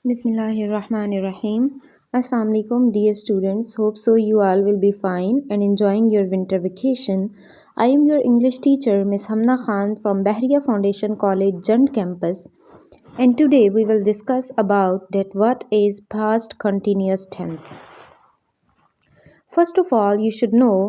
Bismillahirrahmanirrahim. Assalamu alaikum dear students. Hope so you all will be fine and enjoying your winter vacation. I am your English teacher Miss Hamna Khan from Bahriya Foundation College Jand campus, and today we will discuss about that what is past continuous tense. First of all, you should know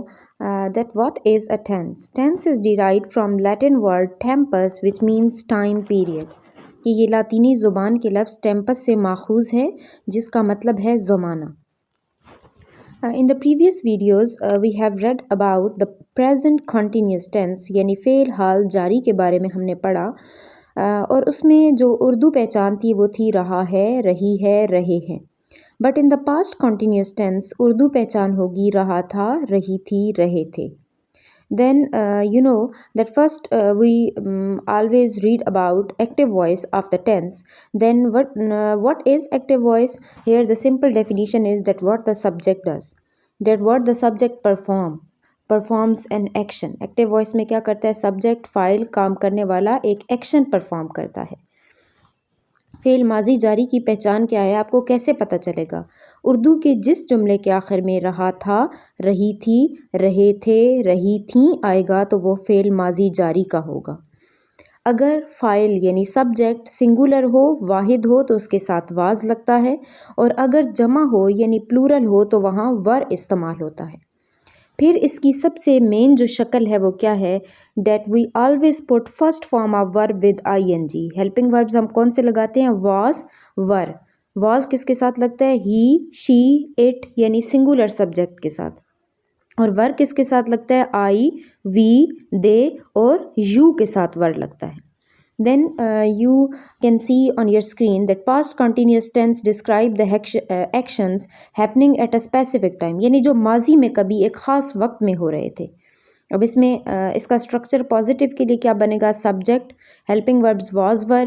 that what is a tense. Tense is derived from Latin word tempus, which means time period. کہ یہ لاطینی زبان کے لفظ ٹیمپس سے ماخوذ ہے جس کا مطلب ہے زمانہ. In the previous videos we have read about the present continuous tense یعنی فعل حال جاری کے بارے میں ہم نے پڑھا اور اس میں جو اردو پہچان تھی وہ تھی رہا ہے، رہی ہے، رہے ہیں. But in the past continuous tense Urdu پہچان ہوگی رہا تھا، رہی تھی، رہے تھے. Then you know that first we always read about active voice of the tense. Then what is active voice? Here the simple definition is that what the subject does, that what the subject performs an action. Active voice میں کیا کرتا ہے؟ subject فاعل کام کرنے والا ایک action perform کرتا ہے. فعل ماضی جاری کی پہچان کیا ہے؟ آپ کو کیسے پتہ چلے گا؟ اردو کے جس جملے کے آخر میں رہا تھا، رہی تھی، رہے تھے، رہی تھیں آئے گا تو وہ فعل ماضی جاری کا ہوگا. اگر فاعل یعنی سبجیکٹ سنگولر ہو، واحد ہو تو اس کے ساتھ واز لگتا ہے، اور اگر جمع ہو یعنی پلورل ہو تو وہاں ور استعمال ہوتا ہے. پھر اس کی سب سے مین جو شکل ہے وہ کیا ہے؟ That we always put first form of verb with I N G. Helping verbs ہم کون سے لگاتے ہیں؟ Was, were. واز کس کے ساتھ لگتا ہے؟ ہی، شی، اٹ یعنی سنگولر سبجیکٹ کے ساتھ. اور ور کس کے ساتھ لگتا ہے؟ آئی، وی، دے اور یو کے ساتھ ور لگتا ہے. Then you can see on your screen that past continuous tense describe the actions happening at a specific time. یعنی جو ماضی میں کبھی ایک خاص وقت میں ہو رہے تھے. اب اس میں اس کا اسٹرکچر پازیٹیو کے لیے کیا بنے گا؟ سبجیکٹ، ہیلپنگ وربز واز، ور،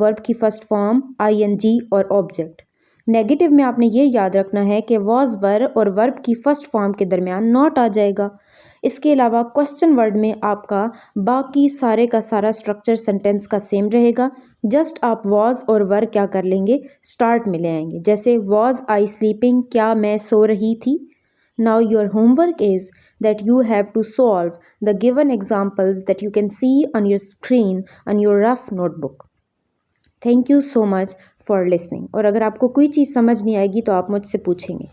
ورب کی فرسٹ فارم آئی این جی اور آبجیکٹ. نیگیٹو میں آپ نے یہ یاد رکھنا ہے کہ واز، ور اور ورب کی فرسٹ فارم کے درمیان ناٹ آ جائے گا. اس کے علاوہ کوسچن ورڈ میں آپ کا باقی سارے کا سارا اسٹرکچر سینٹینس کا سیم رہے گا. جسٹ آپ واز اور ور کیا کر لیں گے؟ اسٹارٹ میں لے آئیں گے. جیسے واز آئی سلیپنگ، کیا میں سو رہی تھی. Now your homework is that you have to solve the given examples that you can see on your screen on your rough notebook. Thank you so much for listening. اور اگر آپ کو کوئی چیز سمجھ نہیں آئے گی تو آپ مجھ سے پوچھیں گے.